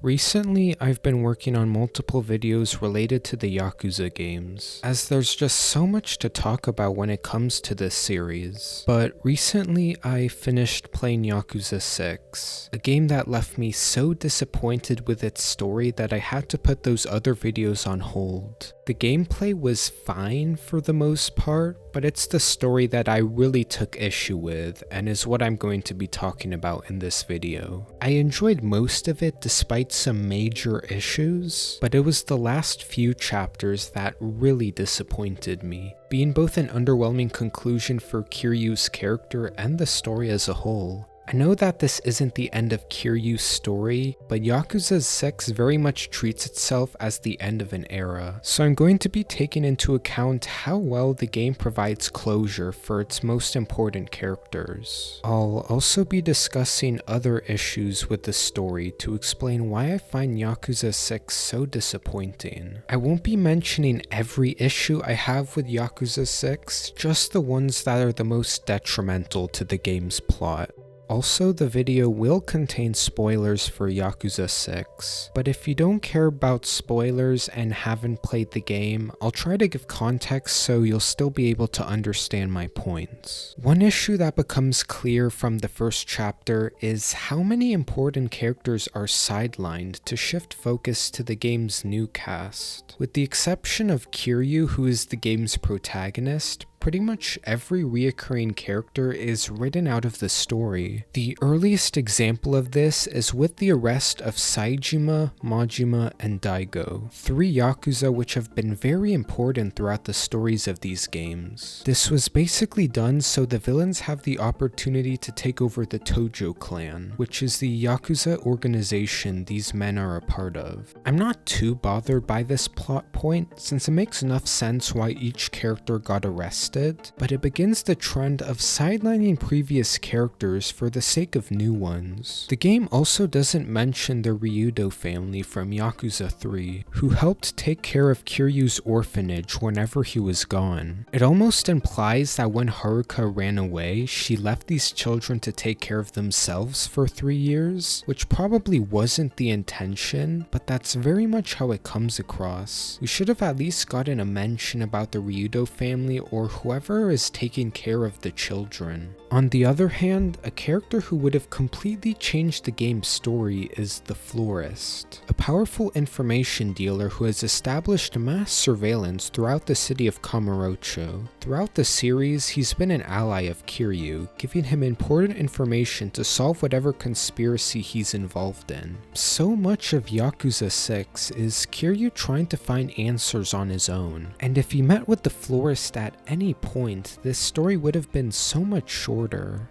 Recently, I've been working on multiple videos related to the Yakuza games, as there's just so much to talk about when it comes to this series. But recently, I finished playing Yakuza 6, a game that left me so disappointed with its story that I had to put those other videos on hold. The gameplay was fine for the most part, but it's the story that I really took issue with, and is what I'm going to be talking about in this video. I enjoyed most of it despite some major issues, but it was the last few chapters that really disappointed me, being both an underwhelming conclusion for Kiryu's character and the story as a whole. I know that this isn't the end of Kiryu's story, but Yakuza 6 very much treats itself as the end of an era, so I'm going to be taking into account how well the game provides closure for its most important characters. I'll also be discussing other issues with the story to explain why I find Yakuza 6 so disappointing. I won't be mentioning every issue I have with Yakuza 6, just the ones that are the most detrimental to the game's plot. Also, the video will contain spoilers for Yakuza 6, but if you don't care about spoilers and haven't played the game, I'll try to give context so you'll still be able to understand my points. One issue that becomes clear from the first chapter is how many important characters are sidelined to shift focus to the game's new cast. With the exception of Kiryu, who is the game's protagonist, pretty much every reoccurring character is written out of the story. The earliest example of this is with the arrest of Saejima, Majima, and Daigo, three Yakuza which have been very important throughout the stories of these games. This was basically done so the villains have the opportunity to take over the Tojo clan, which is the Yakuza organization these men are a part of. I'm not too bothered by this plot point since it makes enough sense why each character got arrested, but it begins the trend of sidelining previous characters for the sake of new ones. The game also doesn't mention the Ryudo family from Yakuza 3, who helped take care of Kiryu's orphanage whenever he was gone. It almost implies that when Haruka ran away, she left these children to take care of themselves for 3 years, which probably wasn't the intention, but that's very much how it comes across. We should have at least gotten a mention about the Ryudo family or whoever is taking care of the children. On the other hand, a character who would have completely changed the game's story is the Florist, a powerful information dealer who has established mass surveillance throughout the city of Kamurocho. Throughout the series, he's been an ally of Kiryu, giving him important information to solve whatever conspiracy he's involved in. So much of Yakuza 6 is Kiryu trying to find answers on his own, and if he met with the Florist at any point, this story would have been so much shorter.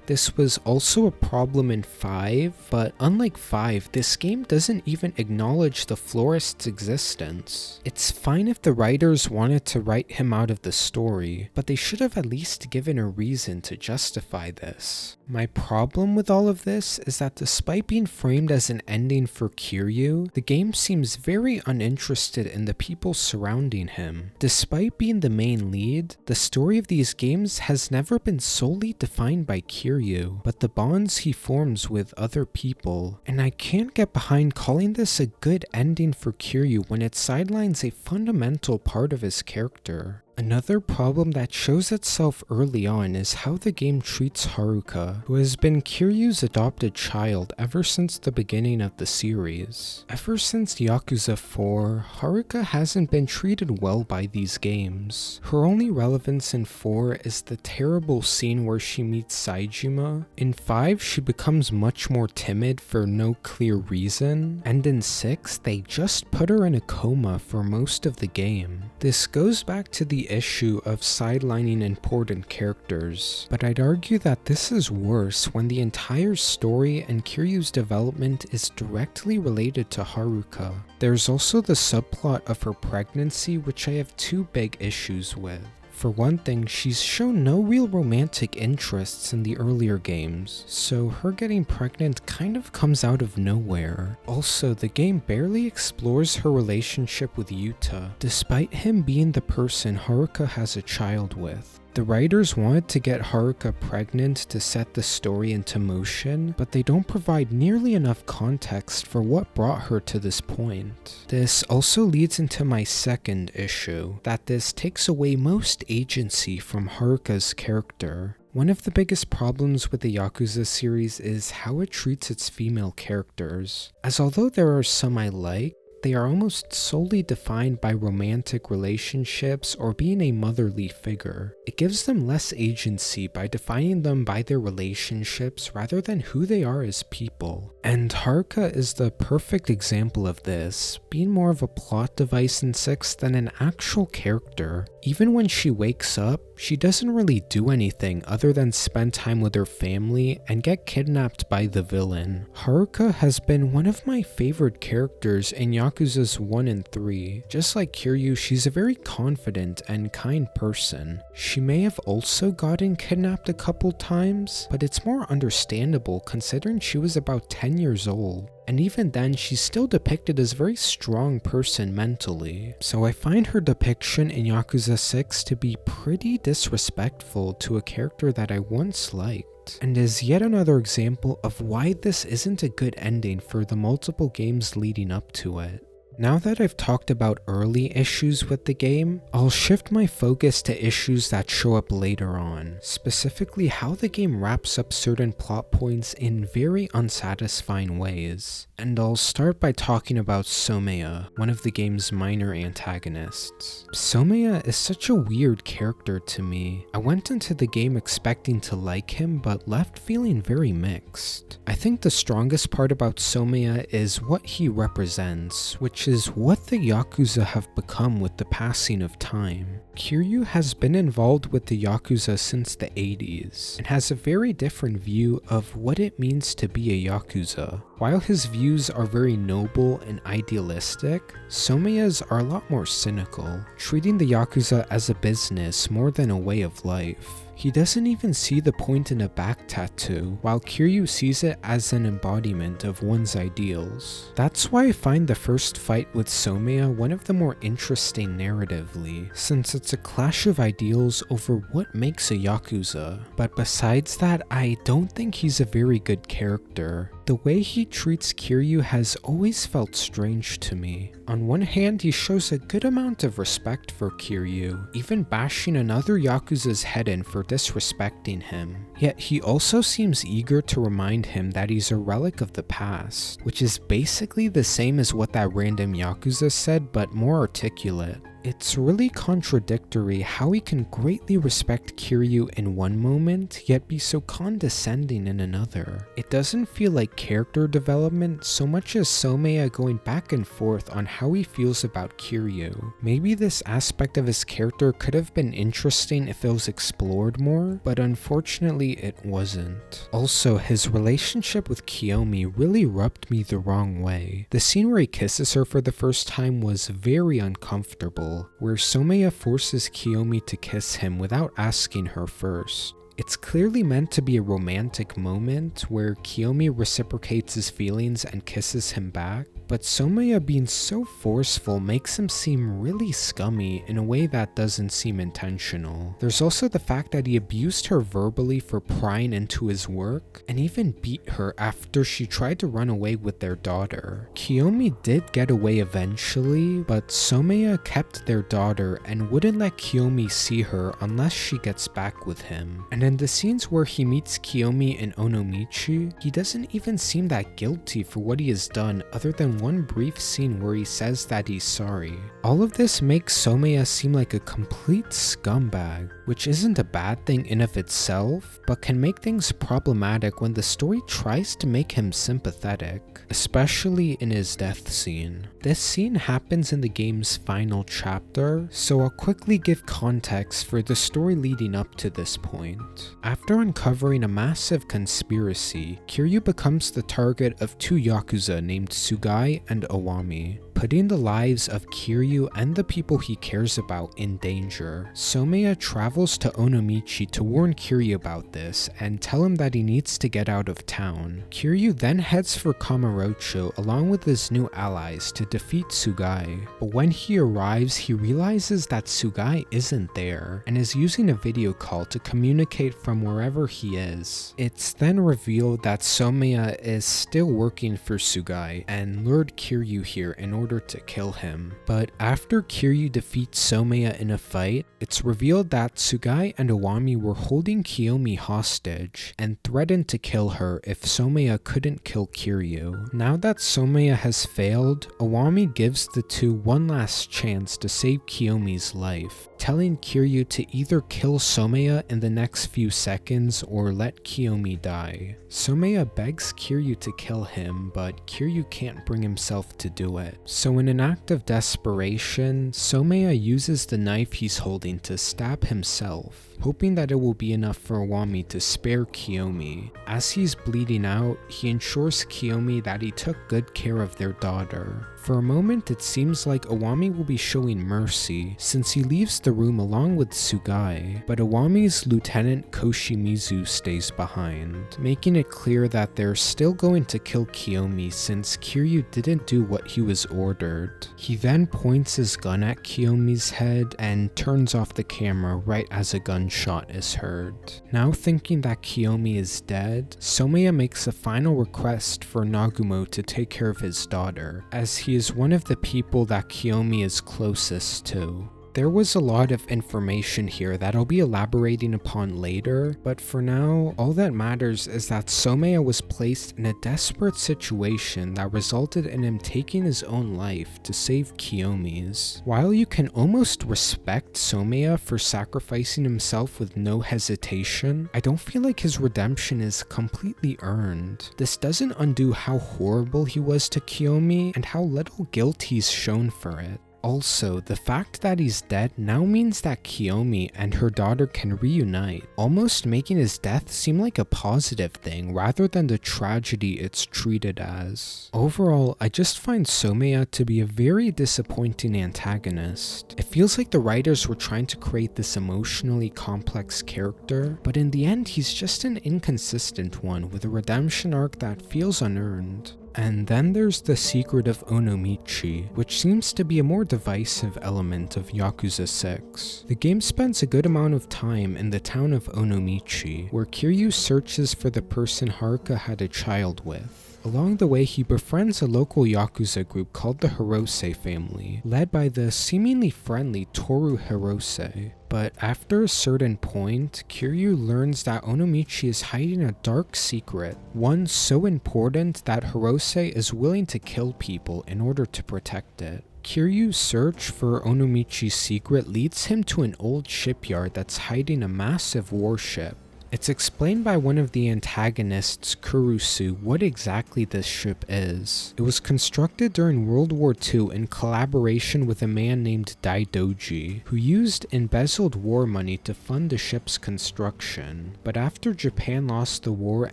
This was also a problem in 5, but unlike 5, this game doesn't even acknowledge the Florist's existence. It's fine if the writers wanted to write him out of the story, but they should have at least given a reason to justify this. My problem with all of this is that despite being framed as an ending for Kiryu, the game seems very uninterested in the people surrounding him. Despite being the main lead, the story of these games has never been solely defined by Kiryu, but the bonds he forms with other people, and I can't get behind calling this a good ending for Kiryu when it sidelines a fundamental part of his character. Another problem that shows itself early on is how the game treats Haruka, who has been Kiryu's adopted child ever since the beginning of the series. Ever since Yakuza 4, Haruka hasn't been treated well by these games. Her only relevance in 4 is the terrible scene where she meets Saejima. In 5, she becomes much more timid for no clear reason, and in 6, they just put her in a coma for most of the game. This goes back to the issue of sidelining important characters, but I'd argue that this is worse when the entire story and Kiryu's development is directly related to Haruka. There's also the subplot of her pregnancy, which I have two big issues with. For one thing, she's shown no real romantic interests in the earlier games, so her getting pregnant kind of comes out of nowhere. Also, the game barely explores her relationship with Yuta, despite him being the person Haruka has a child with. The writers wanted to get Haruka pregnant to set the story into motion, but they don't provide nearly enough context for what brought her to this point. This also leads into my second issue, that this takes away most agency from Haruka's character. One of the biggest problems with the Yakuza series is how it treats its female characters, as although there are some I like, they are almost solely defined by romantic relationships or being a motherly figure. It gives them less agency by defining them by their relationships rather than who they are as people. And Haruka is the perfect example of this, being more of a plot device in 6 than an actual character. Even when she wakes up, she doesn't really do anything other than spend time with her family and get kidnapped by the villain. Haruka has been one of my favorite characters in Yakuza's 1 and 3. Just like Kiryu, she's a very confident and kind person. She may have also gotten kidnapped a couple times, but it's more understandable considering she was about 10 years old. And even then, she's still depicted as a very strong person mentally. So I find her depiction in Yakuza 6 to be pretty disrespectful to a character that I once liked, and is yet another example of why this isn't a good ending for the multiple games leading up to it. Now that I've talked about early issues with the game, I'll shift my focus to issues that show up later on, specifically how the game wraps up certain plot points in very unsatisfying ways. And I'll start by talking about Someya, one of the game's minor antagonists. Someya is such a weird character to me. I went into the game expecting to like him, but left feeling very mixed. I think the strongest part about Someya is what he represents, which is what the Yakuza have become with the passing of time. Kiryu has been involved with the Yakuza since the 80s, and has a very different view of what it means to be a Yakuza. While his views are very noble and idealistic, Someya's are a lot more cynical, treating the Yakuza as a business more than a way of life. He doesn't even see the point in a back tattoo, while Kiryu sees it as an embodiment of one's ideals. That's why I find the first fight with Someya one of the more interesting narratively, since it's a clash of ideals over what makes a Yakuza. But besides that, I don't think he's a very good character. The way he treats Kiryu has always felt strange to me. On one hand, he shows a good amount of respect for Kiryu, even bashing another Yakuza's head in for disrespecting him. Yet he also seems eager to remind him that he's a relic of the past, which is basically the same as what that random Yakuza said, but more articulate. It's really contradictory how he can greatly respect Kiryu in one moment, yet be so condescending in another. It doesn't feel like character development so much as Someya going back and forth on how he feels about Kiryu. Maybe this aspect of his character could have been interesting if it was explored more, but unfortunately it wasn't. Also, his relationship with Kiyomi really rubbed me the wrong way. The scene where he kisses her for the first time was very uncomfortable, where Someya forces Kiyomi to kiss him without asking her first. It's clearly meant to be a romantic moment where Kiyomi reciprocates his feelings and kisses him back, but Someya being so forceful makes him seem really scummy in a way that doesn't seem intentional. There's also the fact that he abused her verbally for prying into his work, and even beat her after she tried to run away with their daughter. Kiyomi did get away eventually, but Someya kept their daughter and wouldn't let Kiyomi see her unless she gets back with him. And in the scenes where he meets Kiyomi in Onomichi, he doesn't even seem that guilty for what he has done other than one brief scene where he says that he's sorry. All of this makes Someya seem like a complete scumbag, which isn't a bad thing in of itself, but can make things problematic when the story tries to make him sympathetic, especially in his death scene. This scene happens in the game's final chapter, so I'll quickly give context for the story leading up to this point. After uncovering a massive conspiracy, Kiryu becomes the target of two Yakuza named Sugai and Iwami. putting the lives of Kiryu and the people he cares about in danger. Someya travels to Onomichi to warn Kiryu about this and tell him that he needs to get out of town. Kiryu then heads for Kamurocho along with his new allies to defeat Sugai, but when he arrives he realizes that Sugai isn't there and is using a video call to communicate from wherever he is. It's then revealed that Someya is still working for Sugai and lured Kiryu here in order to kill him. But after Kiryu defeats Someya in a fight, it's revealed that Sugai and Iwami were holding Kiyomi hostage and threatened to kill her if Someya couldn't kill Kiryu. Now that Someya has failed, Iwami gives the two one last chance to save Kiyomi's life, telling Kiryu to either kill Someya in the next few seconds or let Kiyomi die. Someya begs Kiryu to kill him, but Kiryu can't bring himself to do it. So in an act of desperation, Someya uses the knife he's holding to stab himself, hoping that it will be enough for Iwami to spare Kiyomi. As he's bleeding out, he ensures Kiyomi that he took good care of their daughter. For a moment it seems like Iwami will be showing mercy since he leaves the room along with Sugai, but Iwami's lieutenant Koshimizu stays behind, making it clear that they're still going to kill Kiyomi since Kiryu didn't do what he was ordered. He then points his gun at Kiyomi's head and turns off the camera right as a gunshot is heard. Now thinking that Kiyomi is dead, Someya makes a final request for Nagumo to take care of his daughter, as he is one of the people that Kiyomi is closest to. There was a lot of information here that I'll be elaborating upon later, but for now, all that matters is that Someya was placed in a desperate situation that resulted in him taking his own life to save Kiyomi's. While you can almost respect Someya for sacrificing himself with no hesitation, I don't feel like his redemption is completely earned. This doesn't undo how horrible he was to Kiyomi and how little guilt he's shown for it. Also, the fact that he's dead now means that Kiyomi and her daughter can reunite, almost making his death seem like a positive thing rather than the tragedy it's treated as. Overall, I just find Someya to be a very disappointing antagonist. It feels like the writers were trying to create this emotionally complex character, but in the end he's just an inconsistent one with a redemption arc that feels unearned. And then there's the secret of Onomichi, which seems to be a more divisive element of Yakuza 6. The game spends a good amount of time in the town of Onomichi, where Kiryu searches for the person Haruka had a child with. Along the way, he befriends a local Yakuza group called the Hirose family, led by the seemingly friendly Toru Hirose. But after a certain point, Kiryu learns that Onomichi is hiding a dark secret, one so important that Hirose is willing to kill people in order to protect it. Kiryu's search for Onomichi's secret leads him to an old shipyard that's hiding a massive warship. It's explained by one of the antagonists, Kurusu, what exactly this ship is. It was constructed during World War II in collaboration with a man named Daidoji, who used embezzled war money to fund the ship's construction. But after Japan lost the war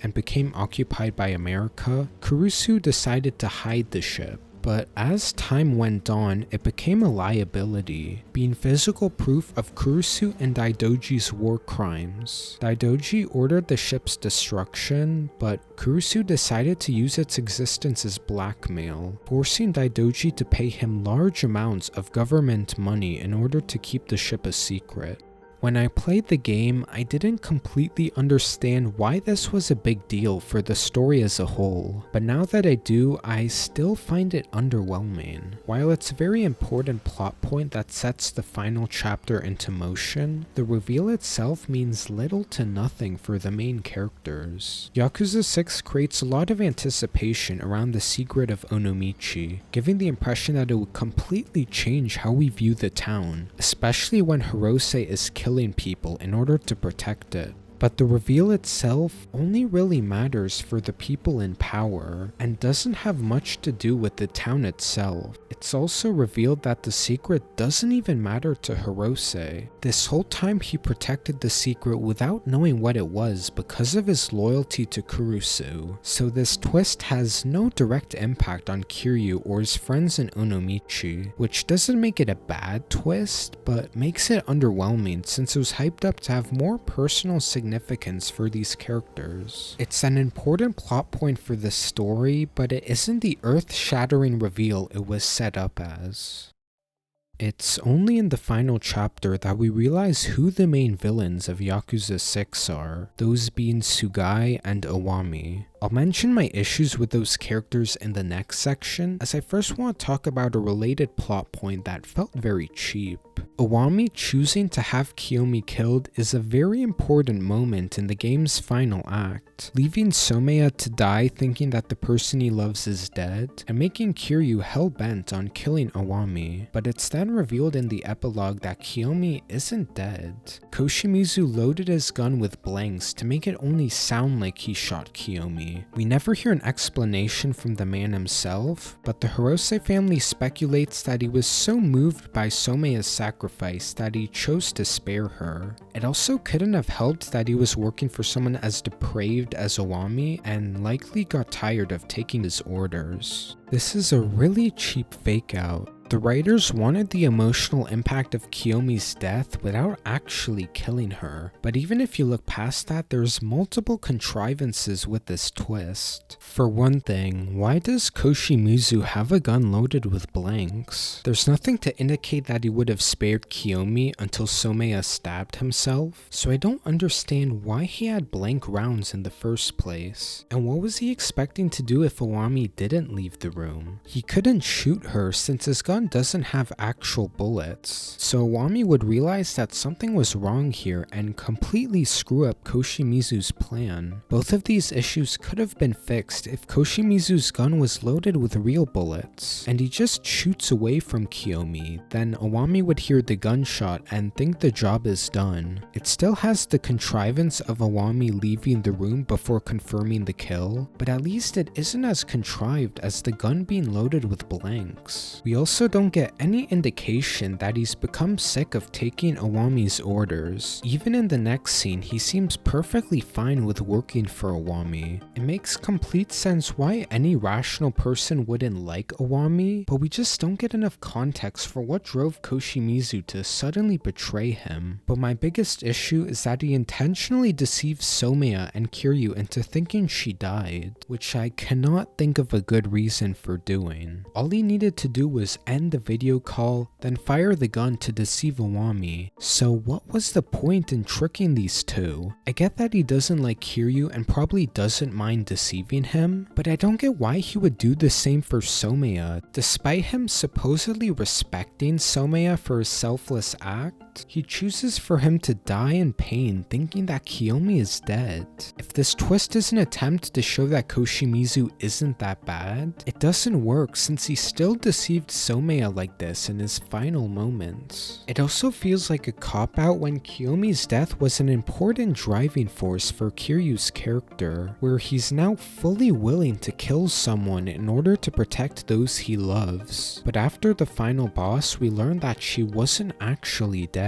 and became occupied by America, Kurusu decided to hide the ship. But as time went on, it became a liability, being physical proof of Kurusu and Daidoji's war crimes. Daidoji ordered the ship's destruction, but Kurusu decided to use its existence as blackmail, forcing Daidoji to pay him large amounts of government money in order to keep the ship a secret. When I played the game, I didn't completely understand why this was a big deal for the story as a whole, but now that I do, I still find it underwhelming. While it's a very important plot point that sets the final chapter into motion, the reveal itself means little to nothing for the main characters. Yakuza 6 creates a lot of anticipation around the secret of Onomichi, giving the impression that it would completely change how we view the town, especially when Hirose is killing people in order to protect it. but the reveal itself only really matters for the people in power and doesn't have much to do with the town itself. It's also revealed that the secret doesn't even matter to Hirose. This whole time he protected the secret without knowing what it was because of his loyalty to Kurusu, so this twist has no direct impact on Kiryu or his friends in Onomichi, which doesn't make it a bad twist, but makes it underwhelming since it was hyped up to have more personal significance for these characters. It's an important plot point for the story, but it isn't the earth-shattering reveal it was set up as. It's only in the final chapter that we realize who the main villains of Yakuza 6 are, those being Sugai and Iwami. I'll mention my issues with those characters in the next section, as I first want to talk about a related plot point that felt very cheap. Iwami choosing to have Kiyomi killed is a very important moment in the game's final act, leaving Someya to die thinking that the person he loves is dead, and making Kiryu hell-bent on killing Iwami, but it's then revealed in the epilogue that Kiyomi isn't dead. Koshimizu loaded his gun with blanks to make it only sound like he shot Kiyomi. We never hear an explanation from the man himself, but the Hirose family speculates that he was so moved by Someya's sacrifice that he chose to spare her. It also couldn't have helped that he was working for someone as depraved as Iwami and likely got tired of taking his orders. This is a really cheap fake out. The writers wanted the emotional impact of Kiyomi's death without actually killing her, but even if you look past that, there's multiple contrivances with this twist. For one thing, why does Koshimizu have a gun loaded with blanks? There's nothing to indicate that he would have spared Kiyomi until Someya stabbed himself, so I don't understand why he had blank rounds in the first place. And what was he expecting to do if Iwami didn't leave the room? He couldn't shoot her since his gun doesn't have actual bullets, so Iwami would realize that something was wrong here and completely screw up Koshimizu's plan. Both of these issues could have been fixed if Koshimizu's gun was loaded with real bullets, and he just shoots away from Kiyomi, then Iwami would hear the gunshot and think the job is done. It still has the contrivance of Iwami leaving the room before confirming the kill, but at least it isn't as contrived as the gun being loaded with blanks. We also don't get any indication that he's become sick of taking Iwami's orders. Even in the next scene, he seems perfectly fine with working for Iwami. It makes complete sense why any rational person wouldn't like Iwami, but we just don't get enough context for what drove Koshimizu to suddenly betray him. But my biggest issue is that he intentionally deceives Someya and Kiryu into thinking she died, which I cannot think of a good reason for doing. All he needed to do was end the video call, then fire the gun to deceive Iwami. So what was the point in tricking these two? I get that he doesn't like Kiryu and probably doesn't mind deceiving him, but I don't get why he would do the same for Someya. Despite him supposedly respecting Someya for his selfless act, he chooses for him to die in pain thinking that Kiyomi is dead. If this twist is an attempt to show that Koshimizu isn't that bad, it doesn't work since he still deceived Someya like this in his final moments. It also feels like a cop-out when Kiyomi's death was an important driving force for Kiryu's character, where he's now fully willing to kill someone in order to protect those he loves. But after the final boss, we learn that she wasn't actually dead.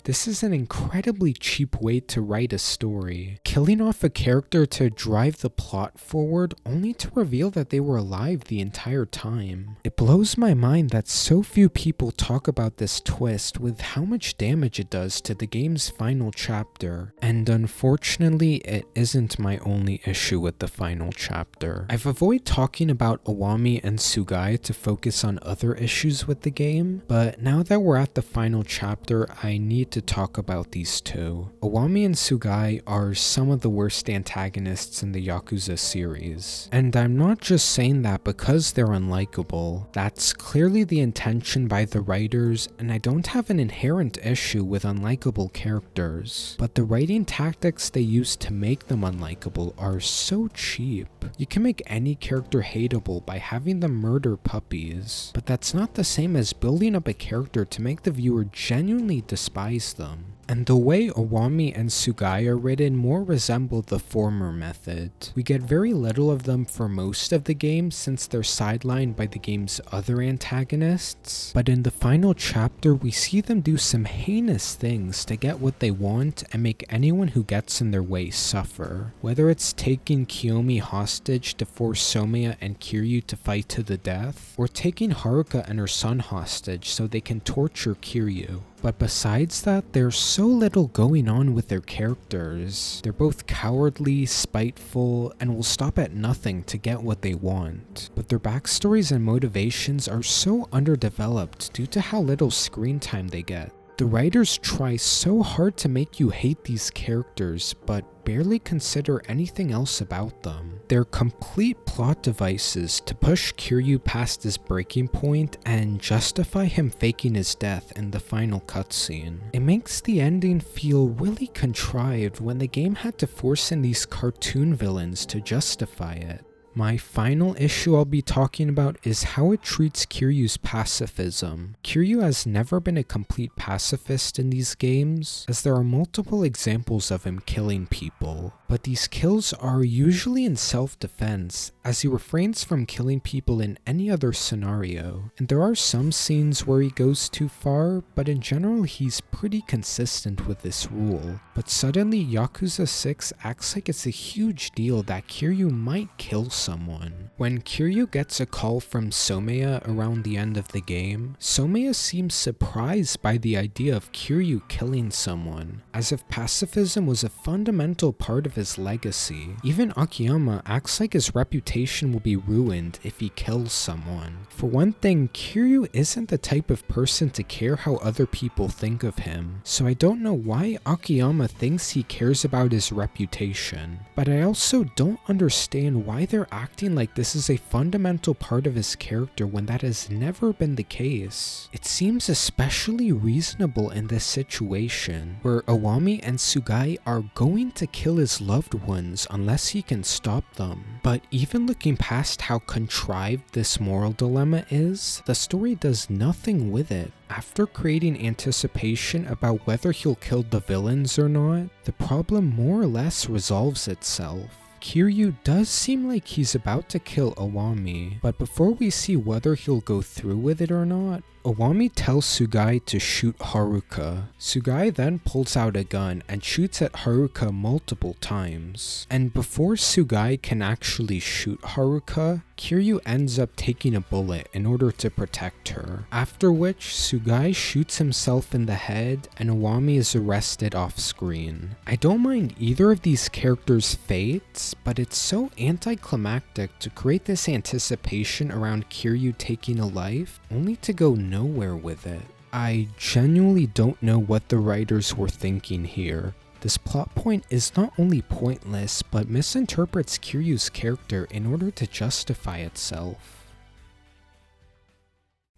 This is an incredibly cheap way to write a story, killing off a character to drive the plot forward only to reveal that they were alive the entire time. It blows my mind that so few people talk about this twist with how much damage it does to the game's final chapter, and unfortunately it isn't my only issue with the final chapter. I've avoided talking about Iwami and Sugai to focus on other issues with the game, but now that we're at the final chapter, I need to talk about these two. Iwami and Sugai are some of the worst antagonists in the Yakuza series, and I'm not just saying that because they're unlikable. That's clearly the intention by the writers, and I don't have an inherent issue with unlikable characters, but the writing tactics they use to make them unlikable are so cheap. You can make any character hateable by having them murder puppies, but that's not the same as building up a character to make the viewer genuinely despise them. And the way Iwami and Sugai are written more resemble the former method. We get very little of them for most of the game since they're sidelined by the game's other antagonists, but in the final chapter we see them do some heinous things to get what they want and make anyone who gets in their way suffer. Whether it's taking Kiyomi hostage to force Someya and Kiryu to fight to the death, or taking Haruka and her son hostage so they can torture Kiryu. But besides that, there's so little going on with their characters. They're both cowardly, spiteful, and will stop at nothing to get what they want. But their backstories and motivations are so underdeveloped due to how little screen time they get. The writers try so hard to make you hate these characters, but barely consider anything else about them. They're complete plot devices to push Kiryu past his breaking point and justify him faking his death in the final cutscene. It makes the ending feel really contrived when the game had to force in these cartoon villains to justify it. My final issue I'll be talking about is how it treats Kiryu's pacifism. Kiryu has never been a complete pacifist in these games, as there are multiple examples of him killing people, but these kills are usually in self-defense, as he refrains from killing people in any other scenario, and there are some scenes where he goes too far, but in general he's pretty consistent with this rule. But suddenly Yakuza 6 acts like it's a huge deal that Kiryu might kill someone. When Kiryu gets a call from Someya around the end of the game, Someya seems surprised by the idea of Kiryu killing someone, as if pacifism was a fundamental part of his legacy. Even Akiyama acts like his reputation will be ruined if he kills someone. For one thing, Kiryu isn't the type of person to care how other people think of him, so I don't know why Akiyama thinks he cares about his reputation. But I also don't understand why they're acting like this is a fundamental part of his character when that has never been the case. It seems especially reasonable in this situation, where Iwami and Sugai are going to kill his loved ones unless he can stop them. But even looking past how contrived this moral dilemma is, the story does nothing with it. After creating anticipation about whether he'll kill the villains or not, the problem more or less resolves itself. Kiryu does seem like he's about to kill Iwami, but before we see whether he'll go through with it or not, Iwami tells Sugai to shoot Haruka. Sugai then pulls out a gun and shoots at Haruka multiple times. And before Sugai can actually shoot Haruka, Kiryu ends up taking a bullet in order to protect her. After which, Sugai shoots himself in the head and Iwami is arrested off screen. I don't mind either of these characters' fates, but it's so anticlimactic to create this anticipation around Kiryu taking a life, only to go nowhere with it. I genuinely don't know what the writers were thinking here. This plot point is not only pointless, but misinterprets Kiryu's character in order to justify itself.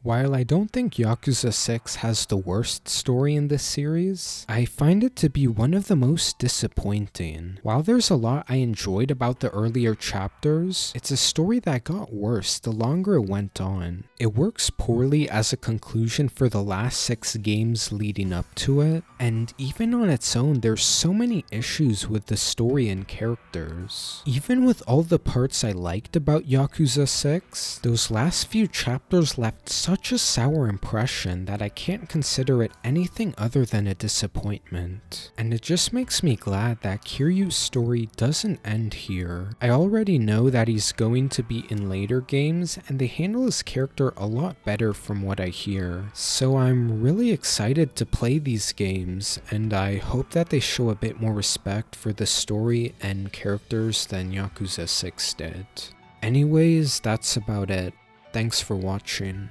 While I don't think Yakuza 6 has the worst story in this series, I find it to be one of the most disappointing. While there's a lot I enjoyed about the earlier chapters, it's a story that got worse the longer it went on. It works poorly as a conclusion for the last 6 games leading up to it, and even on its own there's so many issues with the story and characters. Even with all the parts I liked about Yakuza 6, those last few chapters left such a sour impression that I can't consider it anything other than a disappointment. And it just makes me glad that Kiryu's story doesn't end here. I already know that he's going to be in later games, and they handle his character a lot better from what I hear. So I'm really excited to play these games, and I hope that they show a bit more respect for the story and characters than Yakuza 6 did. Anyways, that's about it. Thanks for watching.